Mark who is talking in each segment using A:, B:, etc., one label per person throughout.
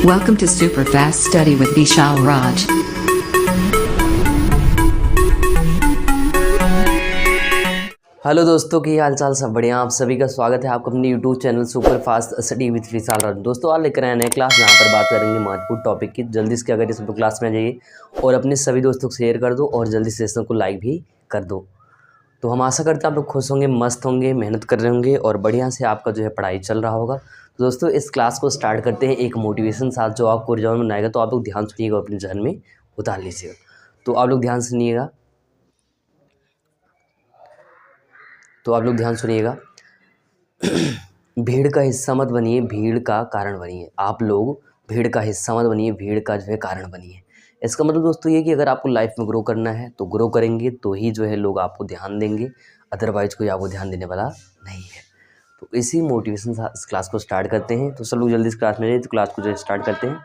A: Welcome to Superfast Study with Vishal Raj.
B: Hello दोस्तों की हाल चाल सब बढ़िया। आप सभी का स्वागत है आपका अपने YouTube channel super fast study with Vishal Raj. दोस्तों आज लेकर आए नए क्लास जहाँ पर बात करेंगे महत्वपूर्ण टॉपिक की। जल्दी से अगर इस क्लास में आ जाइए और अपने सभी दोस्तों को शेयर कर दो और जल्दी से सेशन को लाइक भी कर दो। तो हम आशा करते हैं आप लोग खुश होंगे, मस्त होंगे, मेहनत कर रहे होंगे और बढ़िया से आपका जो है पढ़ाई चल रहा होगा। तो दोस्तों इस क्लास को स्टार्ट करते हैं एक मोटिवेशन साथ जो आपको रिजल्ट में आएगा। तो आप लोग ध्यान सुनिएगा, अपने जहन में उतार लीजिएगा। तो आप लोग ध्यान सुनिएगा, भीड़ का हिस्सा मत बनिए, भीड़ का कारण बनिए। आप लोग भीड़ का हिस्सा मत बनिए, भीड़ का जो है कारण बनिए। इसका मतलब दोस्तों ये कि अगर आपको लाइफ में ग्रो करना है तो ग्रो करेंगे तो ही जो है लोग आपको ध्यान देंगे, अदरवाइज कोई आपको ध्यान देने वाला नहीं है। तो इसी मोटिवेशन इस क्लास को स्टार्ट करते हैं। तो सब लोग जल्दी इस क्लास में जाइए, तो क्लास को जो है स्टार्ट करते हैं।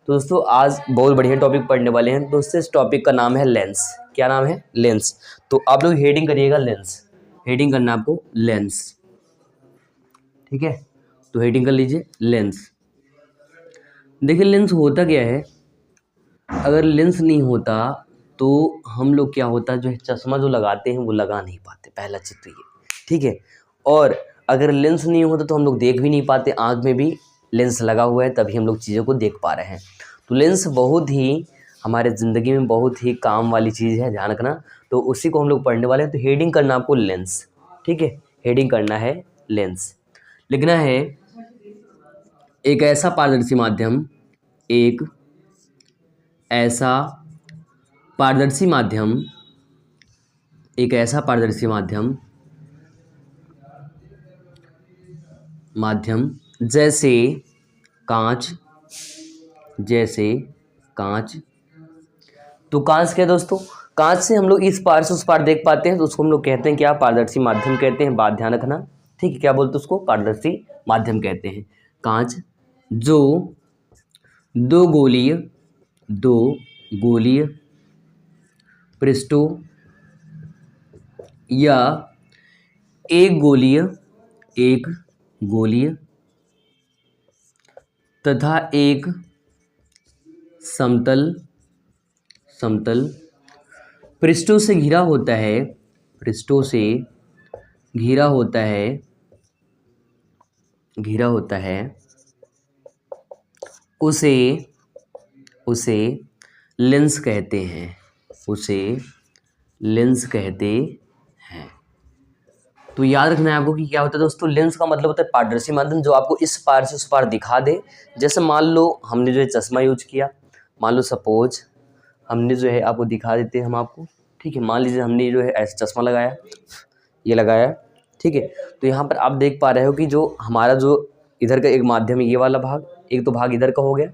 B: तो दोस्तों आज बहुत बढ़िया टॉपिक पढ़ने वाले हैं। दोस्तों इस टॉपिक का नाम है लेंस। क्या नाम है? लेंस। तो आप लोग हेडिंग करिएगा लेंस। हेडिंग करना आपको लेंस, ठीक है। तो हेडिंग कर लीजिए लेंस। देखिए लेंस होता क्या है, अगर लेंस नहीं होता तो हम लोग क्या होता जो है चश्मा जो लगाते हैं वो लगा नहीं पाते, पहला चित्र ये, ठीक है। और अगर लेंस नहीं होता तो हम लोग देख भी नहीं पाते, आँख में भी लेंस लगा हुआ है तभी हम लोग चीज़ों को देख पा रहे हैं। तो लेंस बहुत ही हमारे ज़िंदगी में बहुत ही काम वाली चीज़ है, ध्यान रखना। तो उसी को हम लोग पढ़ने वाले हैं। तो हेडिंग करना आपको लेंस, ठीक है। हेडिंग करना है लेंस। लिखना है एक ऐसा पारदर्शी माध्यम, एक ऐसा पारदर्शी माध्यम, एक ऐसा पारदर्शी माध्यम जैसे कांच, जैसे कांच। तो कांच क्या है दोस्तों? कांच से हम लोग इस पार से उस पार देख पाते हैं, तो उसको हम लोग कहते हैं क्या? पारदर्शी माध्यम कहते हैं। बात ध्यान रखना, ठीक है। क्या बोलते हैं उसको? पारदर्शी माध्यम कहते हैं। कांच जो दो गोलीय पृष्ठों या एक गोलीय तथा एक समतल पृष्ठों से घिरा होता है, उसे लेंस कहते हैं, तो याद रखना है आपको कि क्या होता है दोस्तों। लेंस का मतलब होता है पारदर्शी माध्यम जो आपको इस पार से उस पार दिखा दे। जैसे मान लो हमने जो है चश्मा यूज किया, मान लो सपोज हमने जो है आपको दिखा देते हैं हम आपको, ठीक है। मान लीजिए हमने जो है ऐसा चश्मा लगाया, ये लगाया, ठीक है। तो यहाँ पर आप देख पा रहे हो कि जो हमारा जो इधर का एक माध्यम है ये वाला भाग, एक तो भाग इधर का हो गया,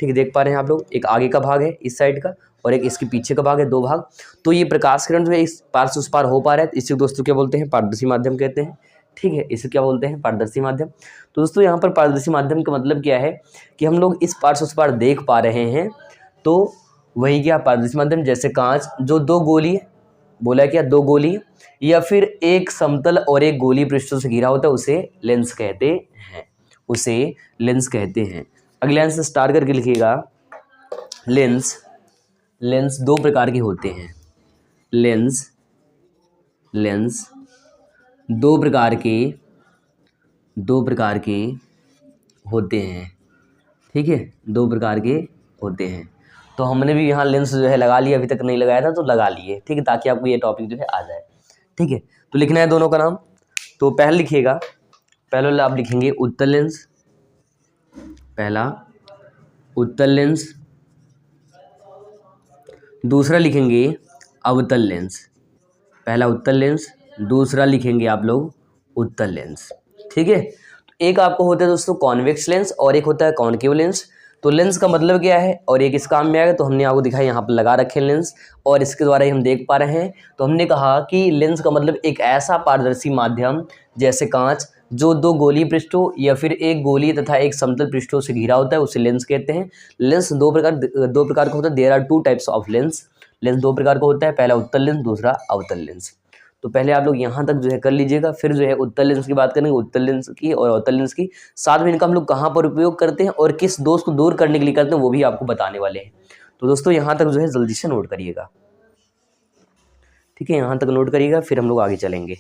B: ठीक है। देख पा रहे हैं आप लोग, एक आगे का भाग है इस साइड का और एक इसके पीछे का भाग है, दो भाग। तो ये प्रकाश किरण जो है इस पार से उस पार हो पा रहा है, इसे दोस्तों क्या बोलते हैं? पारदर्शी माध्यम कहते हैं, ठीक है। इसे क्या बोलते हैं? पारदर्शी माध्यम। तो दोस्तों यहाँ पर पारदर्शी माध्यम का मतलब क्या है कि हम लोग इस पार से उस पार देख पा रहे हैं, तो वही क्या? पारदर्शी माध्यम। जैसे कांच जो दो गोली, बोला क्या? दो गोली या फिर एक समतल और एक गोली पृष्ठों से घिरा होता है, उसे लेंस कहते हैं। अगले लाइन से स्टार्ट करके लिखिएगा लेंस दो प्रकार के होते हैं। लेंस दो प्रकार के होते हैं, ठीक है। दो प्रकार के होते हैं। तो हमने भी यहाँ लेंस जो है लगा लिया, अभी तक नहीं लगाया था तो लगा लिए, ठीक है, ताकि आपको ये टॉपिक जो है आ जाए, ठीक है। तो लिखना है दोनों का नाम। तो पहले लिखिएगा, पहले वाला आप लिखेंगे उत्तल लेंस, पहला उत्तल लेंस। दूसरा लिखेंगे अवतल लेंस। पहला उत्तल लेंस, दूसरा लिखेंगे आप लोग उत्तल लेंस, ठीक है। एक आपको होता है दोस्तों कॉन्वेक्स लेंस और एक होता है कॉनकेव लेंस। तो लेंस का मतलब क्या है और एक इस काम में आएगा, तो हमने आपको दिखाया यहाँ पर लगा रखे लेंस और इसके द्वारा ही हम देख पा रहे हैं। तो हमने कहा कि लेंस का मतलब एक ऐसा पारदर्शी माध्यम जैसे कांच जो दो गोलीय पृष्ठों या फिर एक गोलीय तथा एक समतल पृष्ठों से घिरा होता है, उसे लेंस कहते हैं। लेंस दो प्रकार का होता है। There are two types of lens. Lens दो प्रकार का होता है, पहला उत्तल लेंस, दूसरा अवतल लेंस। तो पहले आप लोग यहाँ तक जो है कर लीजिएगा, फिर जो है उत्तल लेंस की बात करेंगे, उत्तल लेंस की और अवतल लेंस की। साथ में इनका हम लोग कहाँ पर उपयोग करते हैं और किस दोष को दूर करने के लिए करते हैं वो भी आपको बताने वाले हैं। तो दोस्तों यहाँ तक जो है जल्दी से नोट करिएगा, ठीक है, यहाँ तक नोट करिएगा, फिर हम लोग आगे चलेंगे।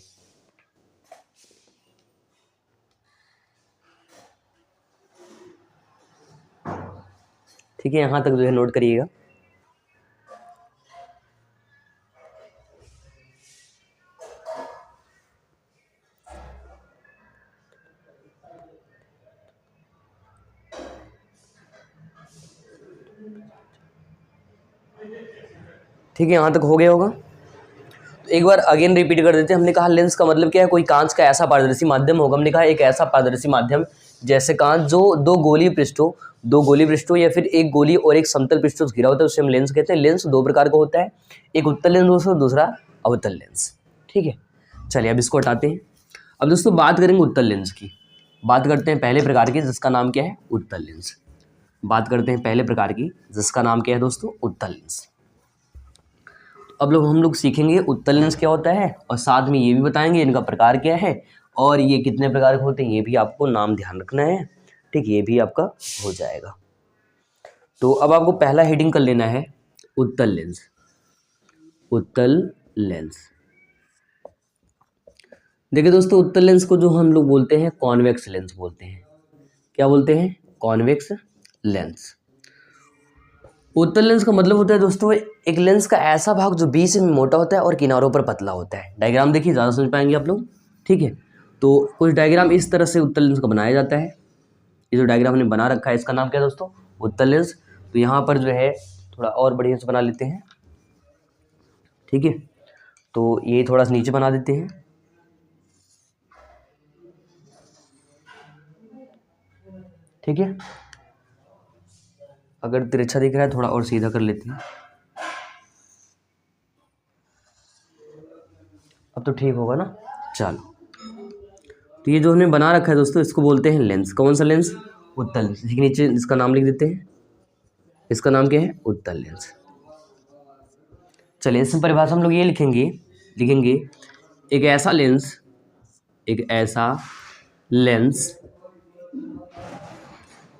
B: ठीक है, यहाँ तक जो है नोट करिएगा। ठीक है, यहाँ तक हो गया होगा। तो एक बार अगेन रिपीट कर देते हैं। हमने कहा लेंस का मतलब क्या है, कोई कांच का ऐसा पारदर्शी माध्यम होगा। हमने कहा एक ऐसा पारदर्शी माध्यम जैसे कांच जो दो गोलीय पृष्ठों या फिर एक गोलीय और एक समतल पृष्ठों से घिरा होता है, उसे हम लेंस कहते हैं। लेंस दो प्रकार का होता है, एक उत्तल लेंस और दूसरा अवतल लेंस। ठीक है, चलिए अब इसको हटाते हैं। अब दोस्तों बात करेंगे उत्तल लेंस की। बात करते हैं पहले प्रकार की, जिसका नाम क्या है, उत्तल लेंस। बात करते हैं पहले प्रकार की, जिसका नाम क्या है दोस्तों, उत्तल लेंस। अब लोग हम लोग सीखेंगे उत्तल लेंस क्या होता है और साथ में ये भी बताएंगे इनका प्रकार क्या है और ये कितने प्रकार के होते हैं, ये भी आपको नाम ध्यान रखना है। ठीक, ये भी आपका हो जाएगा। तो अब आपको पहला हेडिंग कर लेना है उत्तल लेंस। उत्तल लेंस, देखिए दोस्तों, उत्तल लेंस को जो हम लोग बोलते हैं कॉन्वेक्स लेंस बोलते हैं। क्या बोलते हैं, कॉन्वेक्स लेंस। उत्तल लेंस का मतलब होता है दोस्तों एक लेंस का ऐसा भाग जो बीच में मोटा होता है और किनारों पर पतला होता है। डायग्राम देखिए, ज़्यादा समझ पाएंगे आप लोग। ठीक है, तो कुछ डायग्राम इस तरह से उत्तल लेंस का बनाया जाता है। ये जो डायग्राम हमने बना रखा है इसका नाम क्या है दोस्तों, उत्तल लेंस। तो यहाँ पर जो है थोड़ा और बढ़िया से बना लेते हैं। ठीक है, तो ये थोड़ा सा नीचे बना देते हैं। ठीक है, अगर तिरछा दिख रहा है थोड़ा और सीधा कर लेते हैं। अब तो ठीक होगा ना। चलो, तो ये जो हमने बना रखा है दोस्तों इसको बोलते हैं लेंस। कौन सा लेंस, उत्तल लेंस। ठीक, नीचे इसका नाम लिख देते हैं। इसका नाम क्या है, उत्तल लेंस। चलिए इसमें परिभाषा हम लोग ये लिखेंगे एक ऐसा लेंस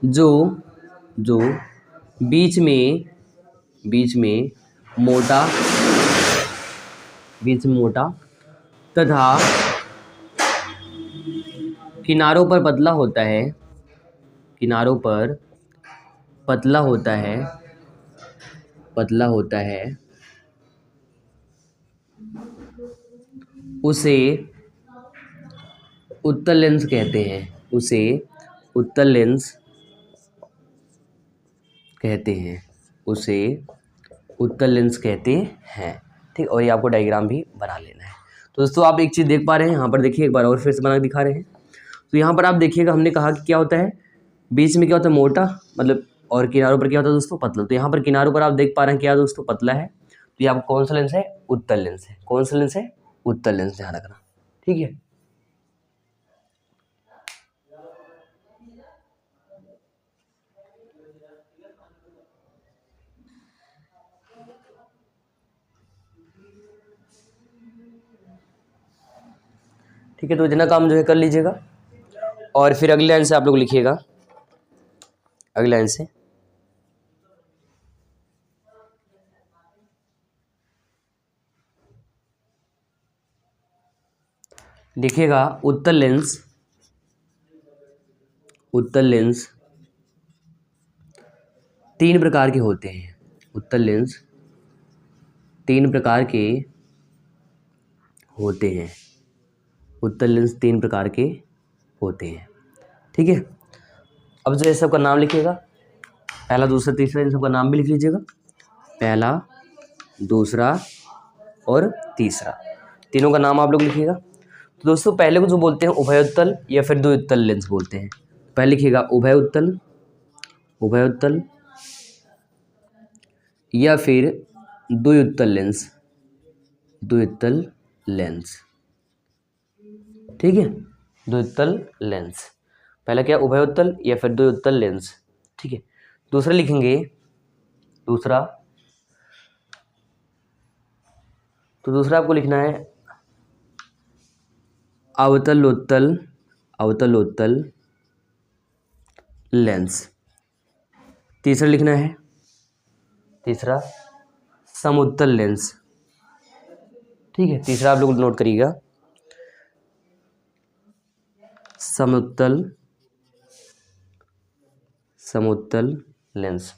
B: जो बीच में मोटा तथा किनारों पर पतला होता है उसे उत्तल लेंस कहते हैं। उसे उत्तल लेंस कहते हैं। ठीक, और ये आपको डायग्राम भी बना लेना है। तो दोस्तों आप एक चीज़ देख पा रहे हैं, यहाँ पर देखिए, एक बार और फिर से बना के दिखा रहे हैं। तो यहाँ पर आप देखिएगा, हमने कहा कि क्या होता है, बीच में क्या होता है, मोटा, मतलब, और किनारों पर क्या होता है दोस्तों, पतला। तो यहाँ पर किनारों पर आप देख पा रहे हैं क्या दोस्तों, पतला है। तो ये आपको कौन सा लेंस है, उत्तल लेंस है। कौन सा लेंस है, उत्तल लेंस, ध्यान रखना। ठीक है, ठीक है, तो इतना काम जो है कर लीजिएगा और फिर अगले लाइन से आप लोग लिखिएगा। अगले लाइन से लिखिएगा उत्तल लेंस तीन प्रकार के होते हैं। उत्तल लेंस तीन प्रकार के होते हैं। उत्तल लेंस तीन प्रकार के होते हैं। ठीक है, अब जो है सबका नाम लिखिएगा, पहला दूसरा तीसरा, इन सबका नाम भी लिख लीजिएगा। पहला, दूसरा और तीसरा, तीनों का नाम आप लोग लिखिएगा। तो दोस्तों पहले को जो बोलते हैं उभय उत्तल या फिर द्विउत्तल लेंस बोलते हैं। पहले लिखिएगा उभय उत्तल या फिर द्विउत्तल लेंस। ठीक है, द्विउत्तल लेंस, पहला क्या, उभय उत्तल या फिर द्विउत्तल लेंस। ठीक है, दूसरा लिखेंगे, तो दूसरा आपको लिखना है अवतलोत्तल अवतलोत्तल लेंस। तीसरा लिखना है, तीसरा समउत्तल लेंस। ठीक है, तीसरा आप लोग नोट करिएगा, समउत्तल समउत्तल लेंस।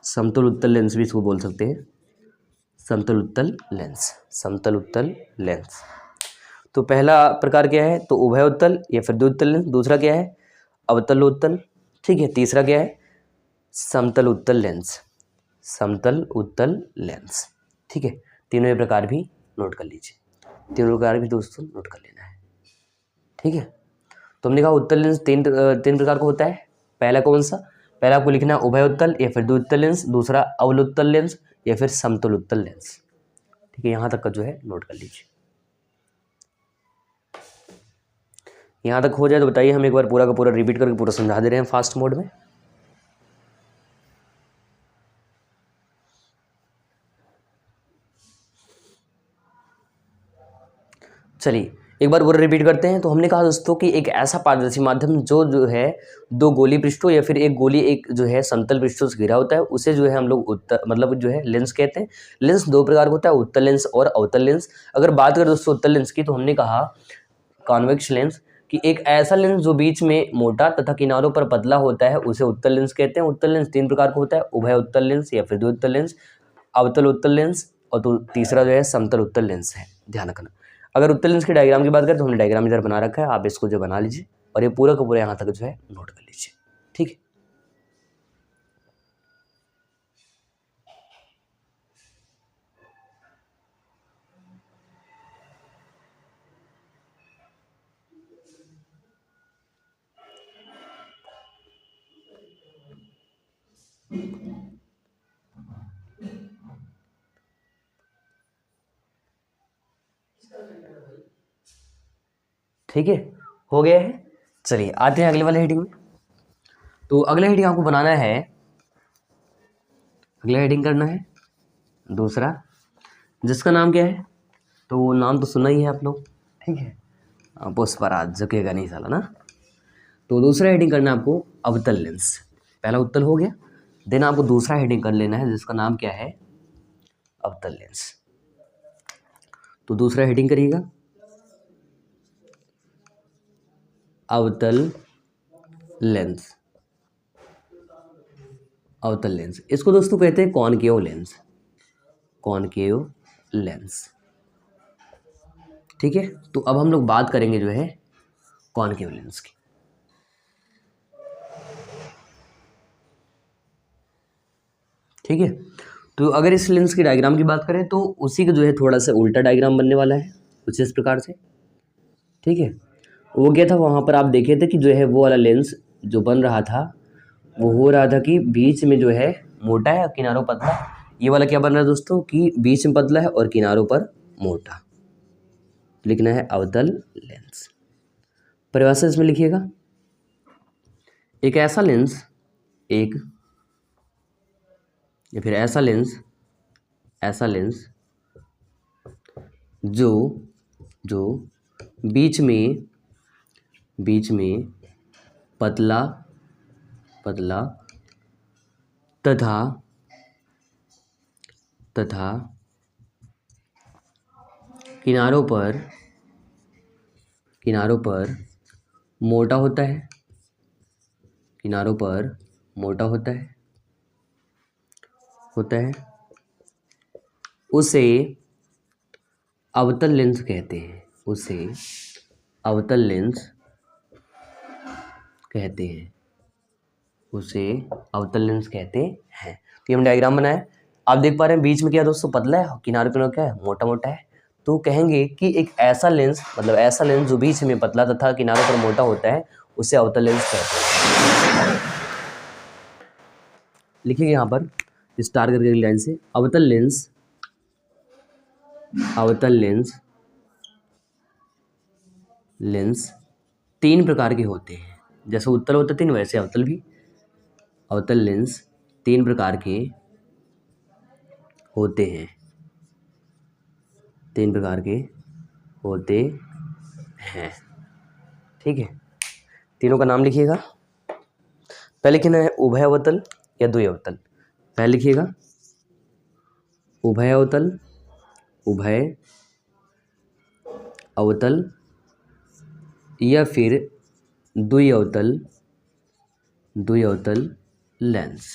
B: समतल उत्तल लेंस भी इसको बोल सकते हैं, समतल उत्तल लेंस, समतल उत्तल लेंस। तो पहला प्रकार क्या है, तो उभय उत्तल या फिर द्विउत्तल लेंस। दूसरा क्या है, अवतलोत्तल। ठीक है, तीसरा क्या है, समतल उत्तल लेंस, समतल उत्तल लेंस। ठीक है, तीनों ये प्रकार भी नोट कर लीजिए, तीनों प्रकार भी दोस्तों नोट कर लेना है। ठीक है, तो हमने कहा उत्तल लेंस तीन प्रकार का होता है। पहला कौन सा, पहला आपको लिखना है उभय उत्तल या फिर द्विउत्तल लेंस, दूसरा अवलोत्तल लेंस या फिर समतल उत्तल लेंस। ठीक है, यहाँ तक का जो है नोट कर लीजिए। यहाँ तक हो जाए तो बताइए, हम एक बार पूरा का पूरा रिपीट करके पूरा समझा दे रहे हैं फास्ट मोड में। चलिए एक बार पूरा रिपीट करते हैं। तो हमने कहा दोस्तों कि एक ऐसा पारदर्शी माध्यम जो है दो गोली पृष्ठों या फिर एक गोली एक जो है समतल पृष्ठों से घिरा होता है, उसे जो है हम लोग उत्तल मतलब जो है लेंस कहते हैं। लेंस दो प्रकार का होता है, उत्तल लेंस और अवतल लेंस। अगर बात करें दोस्तों उत्तल लेंस की, तो हमने कहा कॉन्वेक्स लेंस कि एक ऐसा लेंस जो बीच में मोटा तथा किनारों पर पतला होता है उसे उत्तल लेंस कहते हैं। उत्तल लेंस तीन प्रकार का होता है, उभय उत्तल लेंस या फिर द्विउत्तल लेंस, अवतल उत्तल लेंस और तो तीसरा जो है समतल उत्तल लेंस है। ध्यान रखना। अगर उत्तल लेंस के डायग्राम की बात करें तो हमने डायग्राम इधर बना रखा है, आप इसको जो बना लीजिए और ये पूरा का पूरा यहाँ तक जो है नोट कर लीजिए। ठीक है, ठीक है, हो गया है। चलिए आते हैं अगले वाले हेडिंग में। तो अगला हेडिंग आपको बनाना है, अगला हेडिंग करना है दूसरा, जिसका नाम क्या है, तो नाम तो सुना ही है आप लोग। ठीक है, पुष्पराज, झुकेगा नहीं साला ना। तो दूसरा हेडिंग करना है आपको अवतल लेंस। पहला उत्तल हो गया, देन आपको दूसरा हेडिंग कर लेना है जिसका नाम क्या है, अवतल लेंस। तो दूसरा हेडिंग करिएगा अवतल लेंस, अवतल लेंस। इसको दोस्तों कहते हैं कॉनकेव लेंस, कॉनकेव लेंस। ठीक है, तो अब हम लोग बात करेंगे जो है कॉनकेव लेंस की। ठीक है, तो अगर इस लेंस की डायग्राम की बात करें तो उसी का जो है थोड़ा सा उल्टा डायग्राम बनने वाला है कुछ इस प्रकार से। ठीक है, वो क्या था, वहाँ पर आप देखे थे कि जो है वो वाला लेंस जो बन रहा था वो हो रहा था कि बीच में जो है मोटा है और किनारों पतला। ये वाला क्या बन रहा है दोस्तों कि बीच में पतला है और किनारों पर मोटा। लिखना है अवतल लेंस। परिभाषा इसमें लिखिएगा, एक ऐसा लेंस, एक या फिर ऐसा लेंस, ऐसा लेंस जो जो बीच में पतला पतला तथा तथा किनारों पर मोटा होता है, किनारों पर मोटा होता है उसे अवतल लेंस कहते हैं, उसे अवतल लेंस कहते हैं, उसे अवतल लेंस कहते हैं। तो ये हम डायग्राम बनाए, आप देख पा रहे हैं बीच में क्या दोस्तों पतला है, किनारे पे क्या है मोटा मोटा है। तो कहेंगे कि एक ऐसा लेंस मतलब ऐसा लेंस जो बीच में पतला तथा किनारों पर मोटा होता है उसे अवतल लेंस कहते हैं। लिखिए यहाँ पर स्टार करके लाइन से, अवतल लेंस, अवतल लेंस तीन प्रकार के होते हैं। जैसे उत्तल होते तीन वैसे अवतल भी। अवतल लेंस तीन प्रकार के होते हैं, 3 प्रकार के होते हैं। ठीक है, तीनों का नाम लिखिएगा। पहले लिखना है उभय अवतल या द्वि अवतल। पहले लिखिएगा उभय अवतल, उभय अवतल या फिर द्वि अवतल, द्वि अवतल लेंस,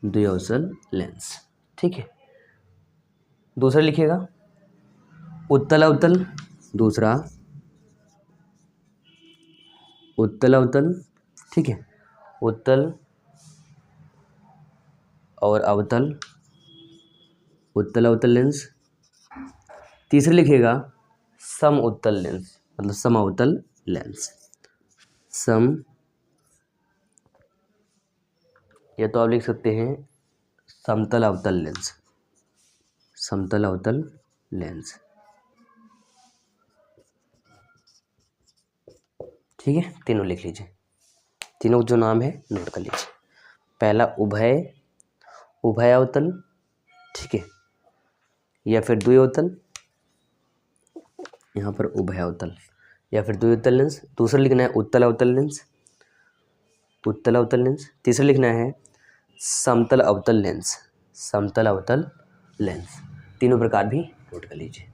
B: द्वि अवतल लेंस। ठीक है, दूसरा लिखिएगा उत्तल अवतल, दूसरा उत्तल अवतल। ठीक है, उत्तल और अवतल, उत्तल अवतल लेंस। तीसरा लिखिएगा सम उत्तल लेंस, मतलब सम अवतल लेंस, सम, या तो आप लिख सकते हैं समतल अवतल लेंस, समतल अवतल लेंस। ठीक है, तीनों लिख लीजिए, तीनों जो नाम है नोट कर लीजिए। पहला उभय, उभय अवतल, ठीक है, या फिर द्वि अवतल, यहाँ पर उभय अवतल या फिर द्वि अवतल लेंस। दूसरा लिखना है उत्तल अवतल लेंस, उत्तल अवतल लेंस। तीसरा लिखना है समतल अवतल लेंस, समतल अवतल लेंस। तीनों प्रकार भी नोट कर लीजिए।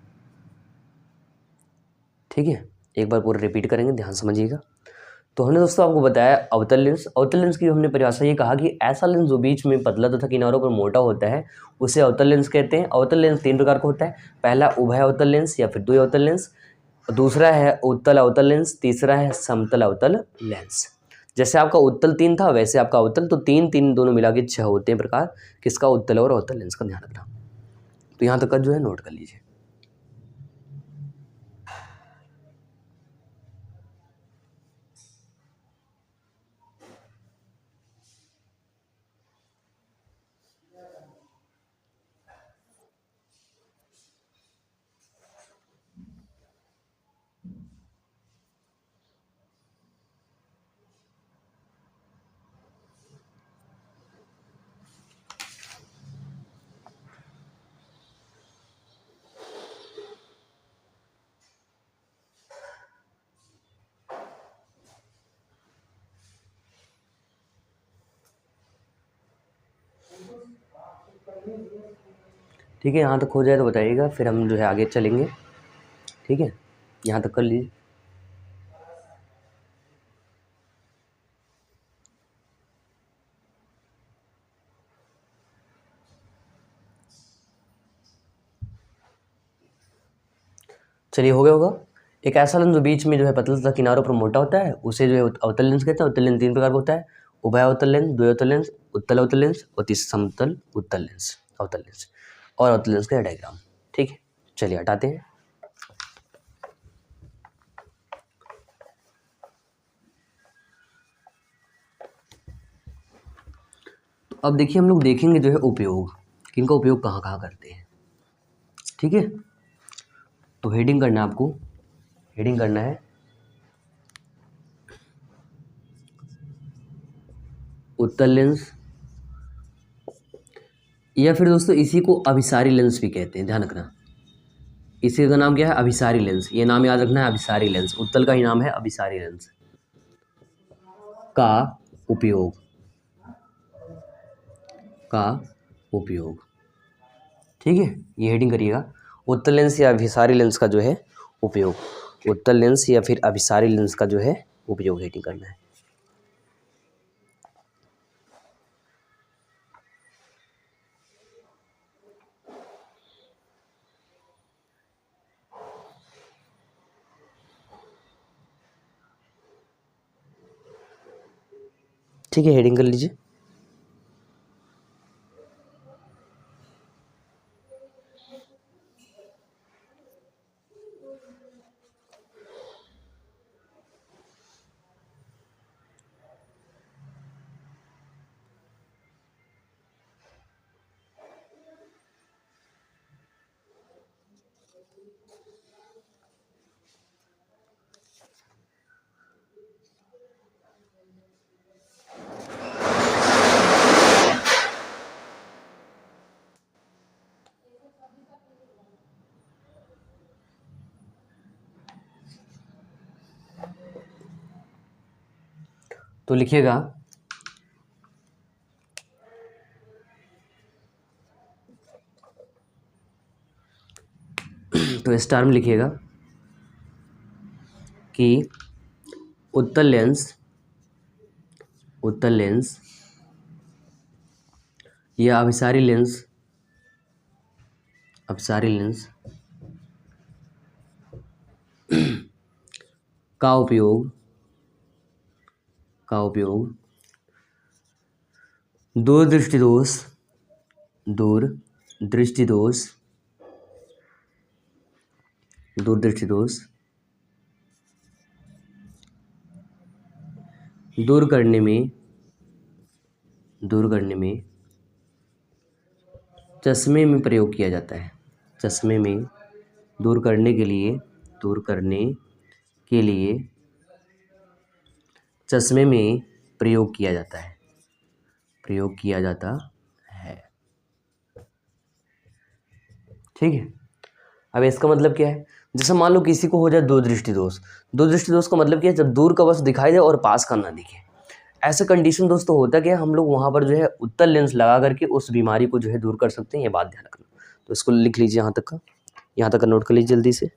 B: ठीक है, एक बार पूरा रिपीट करेंगे, ध्यान समझिएगा। तो हमने दोस्तों आपको बताया अवतल लेंस। अवतल लेंस की हमने परिभाषा ये कहा कि ऐसा लेंस जो बीच में पतला तथा किनारों पर मोटा होता है उसे अवतल लेंस कहते हैं। अवतल लेंस 3 प्रकार का होता है। पहला उभय अवतल लेंस या फिर द्वि अवतल लेंस, दूसरा है उत्तल अवतल लेंस, तीसरा है समतल अवतल लेंस। जैसे आपका उत्तल 3 था वैसे आपका अवतल तो 3 दोनों मिला के 6 होते हैं प्रकार किसका, उत्तल और अवतल लेंस का, ध्यान रखना। तो यहाँ तक का जो है नोट कर लीजिए। ठीक है, यहाँ तक हो जाए तो बताइएगा, फिर हम जो है आगे चलेंगे। ठीक है, यहाँ तक कर लीजिए। चलिए, हो गया होगा। एक ऐसा लेंस जो बीच में जो है पतला तथा किनारों पर मोटा होता है उसे जो है अवतल लेंस कहते हैं। अवतल लेंस 3 प्रकार का होता है, उभय अवतल लेंस, द्वि अवतल लेंस, उत्तल अवतल लेंस और तीसरा समतल उत्तल लेंस, अवतल लेंस। और अवतल लेंस का डायग्राम। ठीक है, चलिए हटाते हैं। तो अब देखिए हम लोग देखेंगे जो है उपयोग, कि इनका उपयोग कहाँ कहाँ करते हैं। ठीक है, तो हेडिंग करना है आपको, हेडिंग करना है उत्तल लेंस, या फिर दोस्तों इसी को अभिसारी लेंस भी कहते हैं, ध्यान रखना। इसी का नाम क्या है, अभिसारी लेंस। ये नाम याद रखना है, अभिसारी लेंस। उत्तल का ही नाम है अभिसारी लेंस। का उपयोग, का उपयोग। ठीक है, ये हेडिंग करिएगा, उत्तल लेंस या अभिसारी लेंस का जो है उपयोग, उत्तल लेंस या फिर अभिसारी लेंस का जो है उपयोग हेडिंग करना है। ठीक है, हेडिंग कर लीजिए। तो लिखिएगा तो स्टार में लिखिएगा कि उत्तल लेंस या अपसारी लेंस का उपयोग दूरदृष्टि दोष दूर करने में चश्मे में प्रयोग किया जाता है। चश्मे में दूर करने के लिए चश्मे में प्रयोग किया जाता है। ठीक है। अब इसका मतलब क्या है, जैसे मान लो किसी को हो जाए दो दृष्टि दोष का मतलब क्या है, जब दूर का वस्तु दिखाई दे और पास का ना दिखे। ऐसा कंडीशन दोस्तों होता क्या है, हम लोग वहाँ पर जो है उत्तल लेंस लगा करके उस बीमारी को जो है दूर कर सकते हैं। ये बात ध्यान रखना। तो इसको लिख लीजिए, यहाँ तक का नोट कर लीजिए जल्दी से।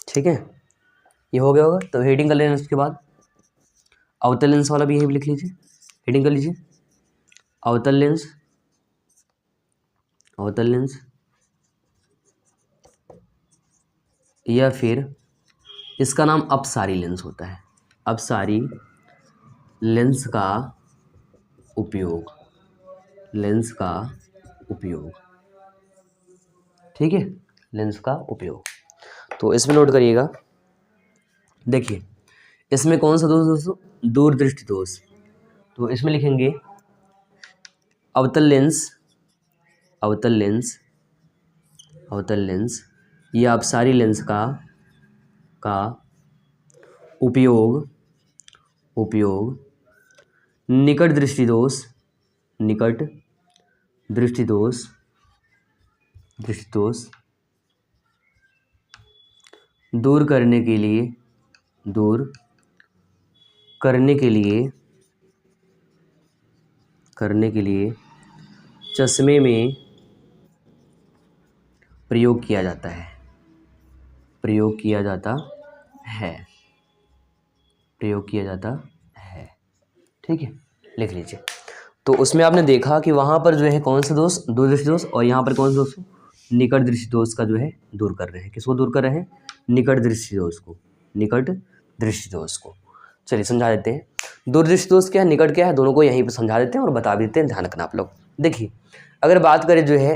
B: ठीक है, ये हो गया होगा। तो हेडिंग कर लेना। उसके बाद अवतल लेंस वाला भी यही लिख लीजिए, हेडिंग कर लीजिए। अवतल लेंस या फिर इसका नाम अपसारी लेंस होता है। अपसारी लेंस का उपयोग ठीक है, लेंस का उपयोग। तो इसमें नोट करिएगा, देखिए इसमें कौन सा दोष दोस्तों, दूरदृष्टि दोष। तो इसमें लिखेंगे अवतल लेंस या अपसारी लेंस का उपयोग निकट दृष्टि दोष दूर करने के लिए चश्मे में प्रयोग किया जाता है। ठीक है, लिख लीजिए। तो उसमें आपने देखा कि वहाँ पर जो है कौन सा दोष, दूरदृष्टि दोष, और यहाँ पर कौन सा दोष, निकट दृष्टि दोष का जो है दूर कर रहे हैं। किसको दूर कर रहे हैं, निकट दृष्टि दोष को। चलिए समझा देते हैं। दूरदृष्टि दोष क्या है, निकट क्या है, दोनों को यहीं पर समझा देते हैं और बता देते हैं। ध्यान रखना आप लोग। देखिए अगर बात करें जो है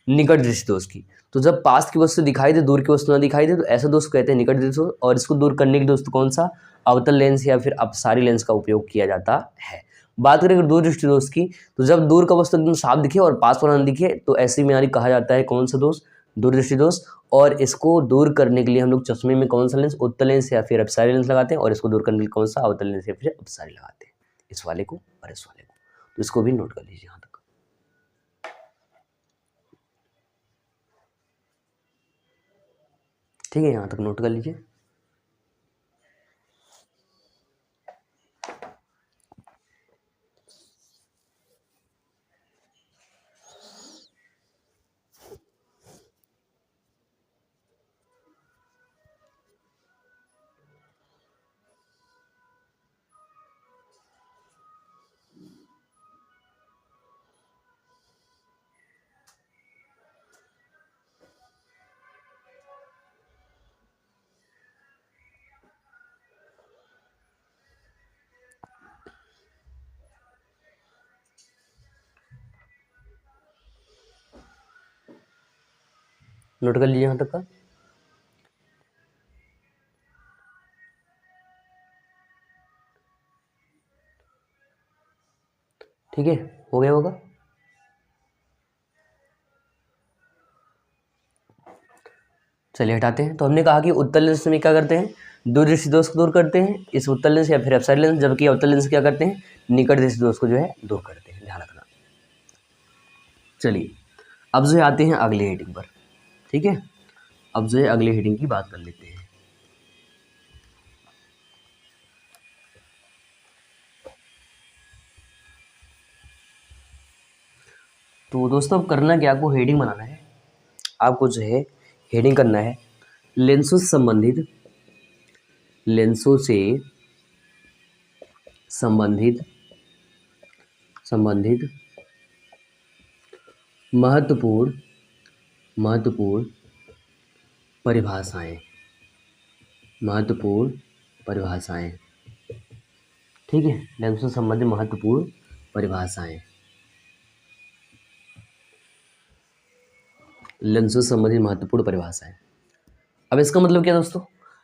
B: निकट दृष्टि दोष की, तो जब पास की वस्तु दिखाई दे, दूर की वस्तु ना दिखाई दे, तो ऐसे दोष कहते हैं निकट दृष्टि दोष। और इसको दूर करने के लिए दोस्तों कौन सा, अवतल लेंस या फिर अपसारी लेंस का उपयोग किया जाता है। बात करें अगर दूरदृष्टि दोष की, तो जब दूर का वस्तु एकदम साफ दिखे और पास वाला ना दिखे, तो ऐसी बीमारी कहा जाता है कौन सा दोष, दूरदृष्टि दोष। और इसको दूर करने के लिए हम लोग चश्मे में कौन सा लेंस, उत्तल लेंस या फिर अपसारी लेंस लगाते हैं। और इसको दूर करने के लिए कौन सा, अवतल लेंस या फिर अपसारी लगाते हैं, इस वाले को और इस वाले को। तो इसको भी नोट कर लीजिए यहाँ तक। ठीक है, यहाँ तक नोट कर लीजिए। नोट कर लीजिए यहाँ तक का। ठीक है, हो गया होगा। चलिए हटाते हैं। तो हमने कहा कि उत्तल लेंस में क्या करते हैं, दूर दृष्टि दोष को दूर करते हैं इस उत्तल लेंस या फिर अपसाइड लेंस, जबकि अवतल लेंस क्या करते हैं, निकट दृष्टि दोष को जो है दूर करते हैं, ध्यान रखना। चलिए अब जो है आते हैं अगले हेडिंग पर, ठीक है। अब जो है अगले हेडिंग की बात कर लेते हैं। तो दोस्तों अब करना क्या, आपको हेडिंग बनाना है। आपको जो है हेडिंग करना है लेंसों से संबंधित, लेंसों से संबंधित संबंधित महत्वपूर्ण महत्वपूर्ण परिभाषाएं, महत्वपूर्ण परिभाषाएं, ठीक है। लेंसों से संबंधित महत्वपूर्ण परिभाषाएं, लेंसों से संबंधित महत्वपूर्ण परिभाषाएं। अब इसका मतलब क्या दोस्तों,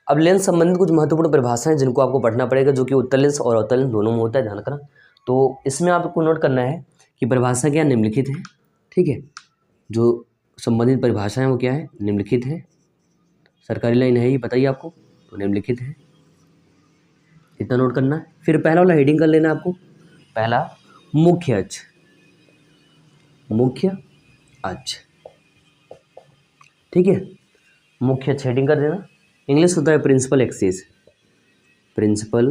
B: अब लेंस संबंधित कुछ महत्वपूर्ण परिभाषाएं जिनको आपको पढ़ना पड़ेगा, जो कि उत्तल लेंस और अवतल लेंस दोनों में होता है, ध्यान रखना। तो इसमें आपको नोट करना है कि परिभाषा क्या निम्नलिखित है, ठीक है। जो संबंधित परिभाषाएं वो क्या है, निम्नलिखित है। सरकारी लाइन है ये, बताइए आपको, तो निम्नलिखित है, इतना नोट करना है। फिर पहला वाला हेडिंग कर लेना आपको, पहला मुख्य अक्ष, मुख्य अक्ष, ठीक है। मुख्य अक्ष हेडिंग कर देना। इंग्लिश होता है प्रिंसिपल एक्सिस, प्रिंसिपल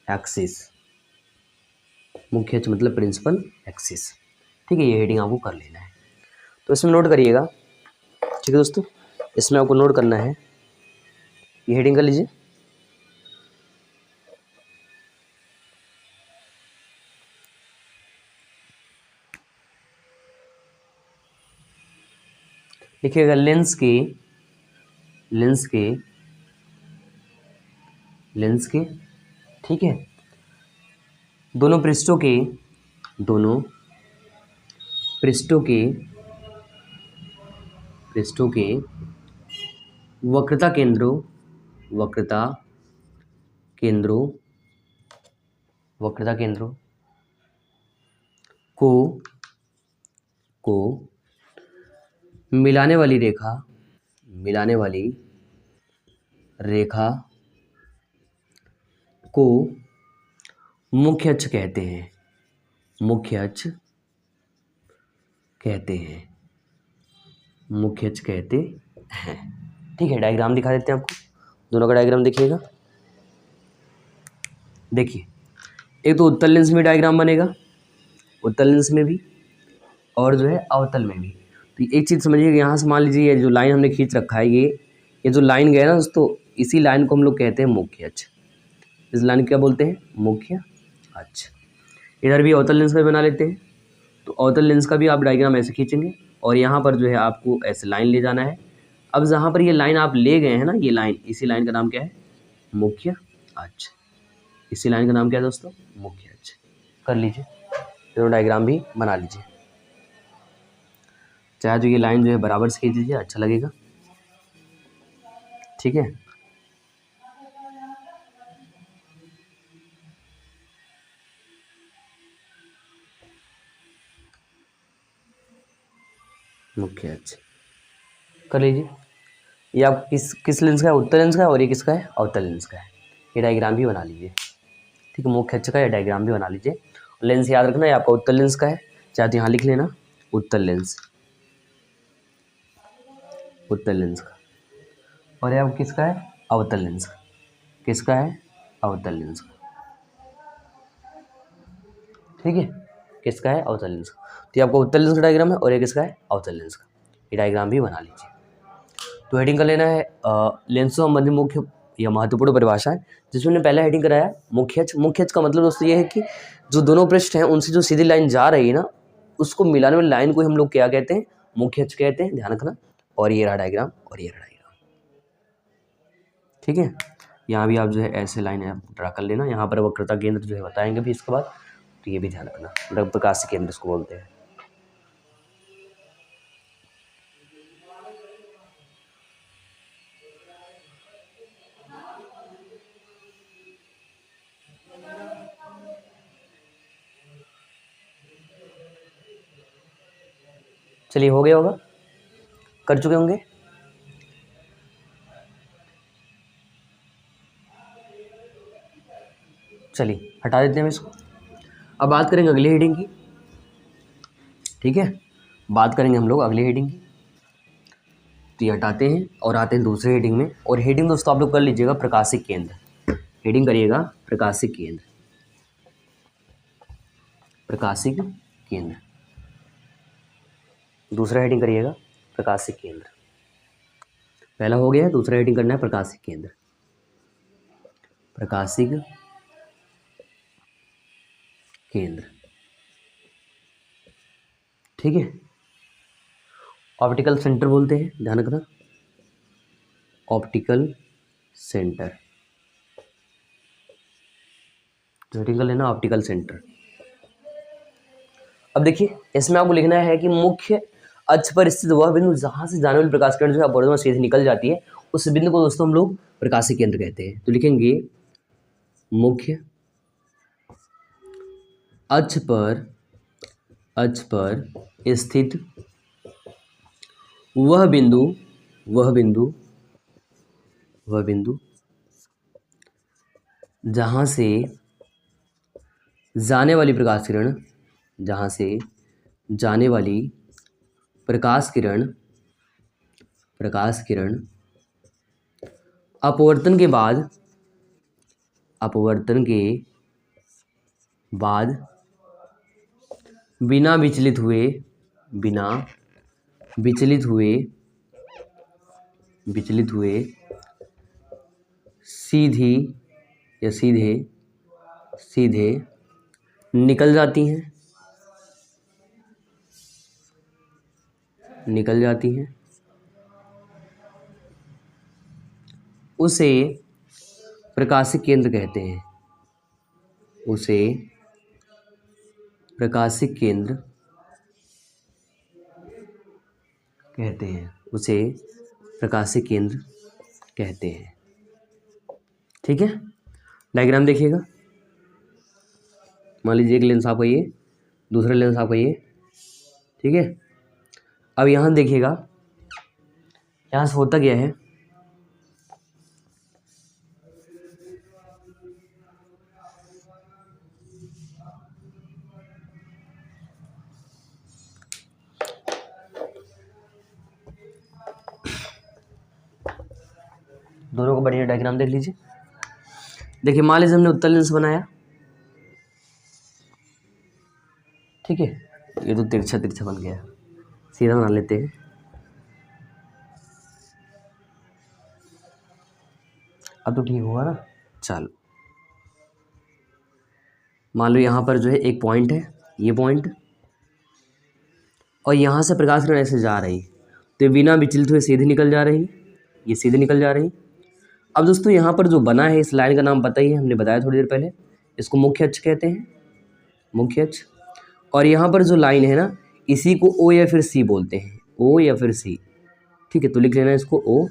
B: एक्सिस, मुख्य अक्ष मतलब प्रिंसिपल एक्सिस, ठीक है। ये हेडिंग आपको कर लेना है। तो इसमें नोट करिएगा, ठीक है दोस्तों, इसमें आपको नोट करना है, ये हेडिंग कर लीजिए। लिखिएगा लेंस के, लेंस के, लेंस के, ठीक है, दोनों पृष्ठों के, दोनों पृष्ठों के, पृष्ठों के वक्रता केंद्रों, वक्रता केंद्रों, वक्रता केंद्रों को को मिलाने वाली रेखा, मिलाने वाली रेखा को मुख्य अक्ष कहते हैं, मुख्य अक्ष कहते हैं, मुख्य अक्ष कहते हैं, ठीक है। डायग्राम दिखा देते हैं आपको, दोनों का डायग्राम देखिएगा। देखिए एक तो उत्तल लेंस में डायग्राम बनेगा, उत्तल लेंस में भी और जो है अवतल में भी। तो एक चीज़ समझिए, यहाँ से मान लीजिए ये जो लाइन हमने खींच रखा है, ये जो लाइन गया ना दोस्तों, इसी लाइन को हम लोग कहते हैं मुख्य अक्ष। इस लाइन को क्या बोलते हैं, मुख्य अक्ष। इधर भी अवतल लेंस का भी बना लेते हैं। तो अवतल लेंस का भी आप डायग्राम ऐसे खींचेंगे और यहाँ पर जो है आपको ऐसे लाइन ले जाना है। अब जहाँ पर ये लाइन आप ले गए हैं ना, ये लाइन, इसी लाइन का नाम क्या है, मुख्य अक्ष। इसी लाइन का नाम क्या है दोस्तों, मुख्य अक्ष। कर लीजिए, दोनों डायग्राम भी बना लीजिए। चाहे तो ये लाइन जो है बराबर से खींच लीजिए, अच्छा लगेगा, ठीक है। मुख्य अक्ष कर लीजिए। ये आप किस लेंस का है, उत्तल लेंस का है, और ये किसका है, अवतल लेंस का है। ये डायग्राम भी बना लीजिए, ठीक है। मुख्य अक्ष का ये डायग्राम भी बना लीजिए। लेंस याद रखना है आपका उत्तल लेंस का है, चाहे तो यहाँ लिख लेना उत्तल लेंस, उत्तल लेंस का। और ये आप किसका है, अवतल लेंस का। किसका है, अवतल लेंस का, ठीक है। किसका है, अवतल लेंस का। तो ये आपका उत्तल लेंस का डायग्राम है और ये किसका है, अवतल लेंस का। ये डायग्राम भी बना लीजिए। तो हेडिंग कर लेना है लेंसों संबंधी मुख्य या महत्वपूर्ण परिभाषा है, जिसमें हमने पहला हेडिंग कराया मुख्य अक्ष। मुख्य अक्ष का मतलब दोस्तों ये है कि जो दोनों पृष्ठ हैं उनसे जो सीधी लाइन जा रही है ना, उसको मिलाने वाली लाइन को हम लोग क्या कहते हैं, मुख्य अक्ष कहते हैं, ध्यान रखना। और ये रहा डायग्राम, और ये रहा डायग्राम, ठीक है। यहाँ भी आप जो है ऐसे लाइन ड्रा कर लेना। यहाँ पर वक्रता केंद्र जो है बताएंगे भी इसके बाद, तो ये भी ध्यान रखना, मतलब प्रकाश केंद्र इसको बोलते हैं। चलिए हो गया होगा, कर चुके होंगे। चलिए हटा देते हैं इसको। अब बात करेंगे अगली हेडिंग की, ठीक है, बात करेंगे हम लोग अगली हेडिंग की। तो ये हटाते हैं और आते हैं दूसरे हेडिंग में। और हेडिंग दोस्तों आप लोग कर लीजिएगा प्रकाशिक केंद्र। हेडिंग करिएगा प्रकाशिक केंद्र, प्रकाशिक केंद्र। दूसरा हेडिंग करिएगा प्रकाशिक केंद्र। पहला हो गया, दूसरा हेडिंग करना है प्रकाशिक केंद्र, प्रकाशिक केंद्र, ठीक है। ऑप्टिकल सेंटर बोलते हैं, ध्यान रखना, ऑप्टिकल सेंटर, हेडिंग कर लेना ऑप्टिकल सेंटर। अब देखिए इसमें आपको लिखना है कि मुख्य अक्ष पर स्थित वह बिंदु जहां से जाने वाली प्रकाश किरण जो है अपवर्तन से निकल जाती है, उस बिंदु को दोस्तों हम लोग प्रकाशिक केंद्र कहते हैं। तो लिखेंगे मुख्य अक्ष पर स्थित वह बिंदु जहां से जाने वाली प्रकाश किरण, जहां से जाने वाली प्रकाश किरण अपवर्तन के बाद बिना विचलित हुए सीधे निकल जाती हैं, उसे प्रकाशिक केंद्र कहते हैं, उसे प्रकाशिक केंद्र कहते हैं, ठीक है। डायग्राम देखिएगा, मान लीजिए एक लेंस आपका ये, दूसरा लेंस आपका ये, ठीक है। अब यहाँ देखिएगा, यहाँ से होता क्या है, दोनों को बढ़िया डायग्राम देख लीजिए। देखिए मान लीजिए हमने उत्तल लेंस बनाया, ठीक है, ये तो तिरछा बन गया, सीधा बना लेते हैं। अब तो ठीक होगा ना। चलो मान लो यहाँ पर जो है एक पॉइंट है, ये पॉइंट, और यहाँ से प्रकाश किरण ऐसे जा रही, तो बिना विचलित हुए सीधे निकल जा रही, ये सीधे निकल जा रही। अब दोस्तों यहाँ पर जो बना है, इस लाइन का नाम पता ही है, हमने बताया थोड़ी देर पहले, इसको मुख्य अक्ष कहते हैं, मुख्य अक्ष। और यहाँ पर जो लाइन है ना, इसी को ओ या फिर सी बोलते हैं, ओ या फिर सी, ठीक है। तो लिख लेना इसको ओ,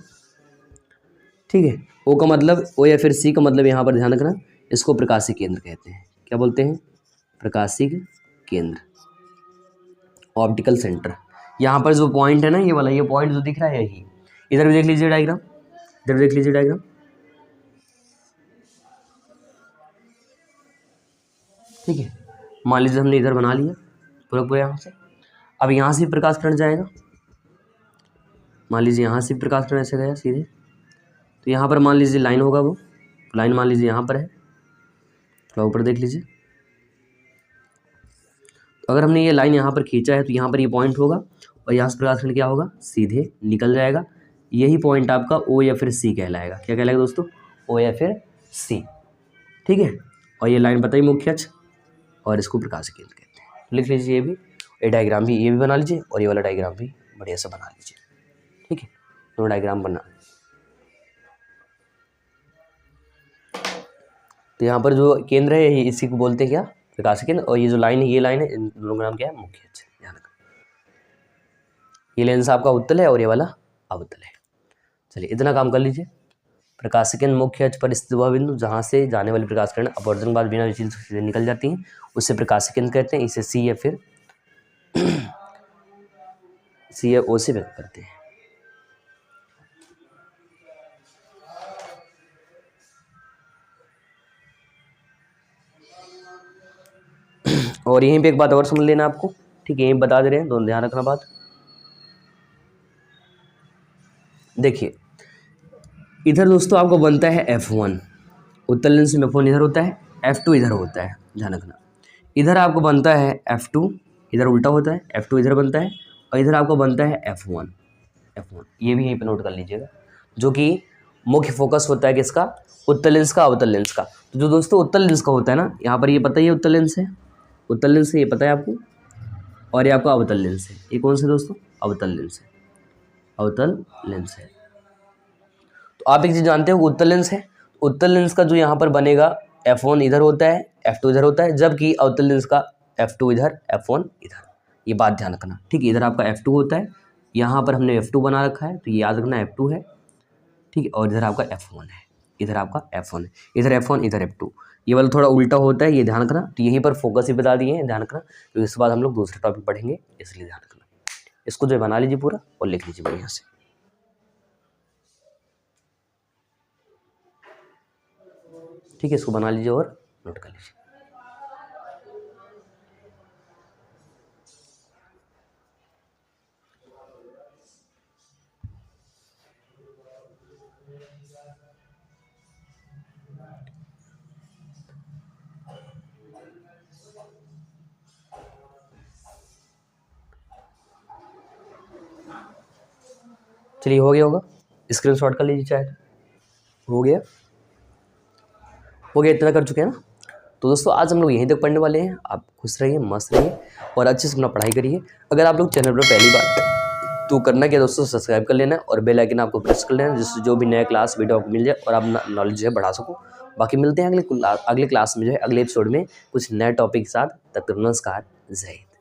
B: ठीक है। ओ का मतलब, ओ या फिर सी का मतलब यहाँ पर ध्यान रखना, इसको प्रकाशिक केंद्र कहते हैं। क्या बोलते हैं? प्रकाशिक केंद्र, ऑप्टिकल सेंटर। यहाँ पर जो पॉइंट है ना, ये वाला, ये पॉइंट जो दिख रहा है यही, इधर भी देख लीजिए डायग्राम, इधर देख लीजिए डायग्राम, ठीक है। मान लीजिए हमने इधर बना लिया पूरा यहाँ से। अब यहाँ से प्रकाश किरण जाएगा, मान लीजिए यहाँ से प्रकाश किरण ऐसे गया सीधे, तो यहाँ पर मान लीजिए लाइन होगा, वो लाइन मान लीजिए यहाँ पर है, थोड़ा ऊपर देख लीजिए। तो अगर हमने ये लाइन यहाँ पर खींचा है, तो यहाँ पर ये पॉइंट होगा, और यहाँ से प्रकाश किरण क्या होगा, सीधे निकल जाएगा। यही पॉइंट आपका ओ या फिर सी कहलाएगा। क्या कहलाएगा दोस्तों? ओ या फिर सी, ठीक है। और ये लाइन बताइए मुख्य अक्ष, और इसको प्रकाशिक केंद्र कहते हैं। लिख लीजिए, ये डायग्राम भी, ये भी बना लीजिए, और ये वाला डायग्राम भी बढ़िया से बना लीजिए, ठीक है। दोनों डायग्राम बना, तो यहाँ पर जो केंद्र है, ये इसी को बोलते हैं क्या, प्रकाशिक केंद्र। और ये जो लाइन है, ये लाइन है, इन दोनों का नाम क्या है, मुख्य अक्ष। ध्यान रखना, ये लेंस आपका उत्तल है और ये वाला अवतल है। चलिए इतना काम कर लीजिए। प्रकाशिक केंद्र मुख्य अक्ष पर स्थित वह बिंदु जहाँ से जाने वाली प्रकाश किरण अपवर्तन के बाद बिना विचलित सीधे निकल जाती हैं, उससे प्रकाशिक केंद्र कहते हैं। इसे सी या फिर सी या ओ से व्यक्त करते हैं। और यहीं पे एक बात और समझ लेना आपको, ठीक है, यहीं बता दे रहे हैं, दोनों ध्यान रखना बात। देखिए इधर दोस्तों आपको बनता है F1, उत्तल लेंस में F1 इधर होता है, F2 इधर होता है, ध्यान रखना। इधर आपको बनता है F2, इधर उल्टा होता है, F2 इधर बनता है, और इधर आपको बनता है F1। ये भी यहीं पे नोट कर लीजिएगा, जो कि मुख्य फोकस होता है किसका, उत्तल लेंस का, अवतल लेंस का। तो जो दोस्तों उत्तल लेंस का होता है ना, यहाँ पर ये पता ही है उत्तल लेंस है, उत्तल लेंस है, ये पता है आपको, और ये आपका अवतल लेंस है। ये कौन सा दोस्तों, अवतल लेंस है, अवतल लेंस है। तो आप एक चीज़ जानते हो, उत्तल लेंस है, उत्तल लेंस का जो यहाँ पर बनेगा F1 इधर होता है, F2 इधर होता है, जबकि अवतल लेंस का F2 इधर, F1 इधर। ये बात ध्यान रखना, ठीक है। इधर आपका F2 होता है, यहाँ पर हमने F2 बना रखा है, तो ये याद रखना F2 है, ठीक है। और इधर आपका F1 है, इधर आपका F1 है, इधर F1 इधर F2। ये वाला थोड़ा उल्टा होता है, ये ध्यान रखना। तो यहीं पर फोकस ही बता दिए हैं, ध्यान रखना। तो इसके बाद हम लोग दूसरा टॉपिक पढ़ेंगे, इसलिए ध्यान रखना। इसको जो बना लीजिए पूरा और लिख लीजिए बढ़िया से। ठीक है, इसको बना लीजिए और नोट कर लीजिए। चलिए हो गया होगा, स्क्रीनशॉट कर लीजिए चाहे। हो गया, इतना कर चुके हैं ना। तो दोस्तों आज हम लोग यहीं तक पढ़ने वाले हैं। आप खुश रहिए, मस्त रहिए और अच्छे से अपना पढ़ाई करिए। अगर आप लोग चैनल पर पहली बार, तो करना क्या दोस्तों, सब्सक्राइब कर लेना और बेल आइकन आपको प्रेस कर लेना, जिससे जो भी नया क्लास वीडियो आपको मिल जाए और आप नॉलेज जो है बढ़ा सको। बाकी मिलते हैं अगले क्लास में, जो है अगले एपिसोड में कुछ नए टॉपिक के साथ। तब तक नमस्कार, जय हिंद।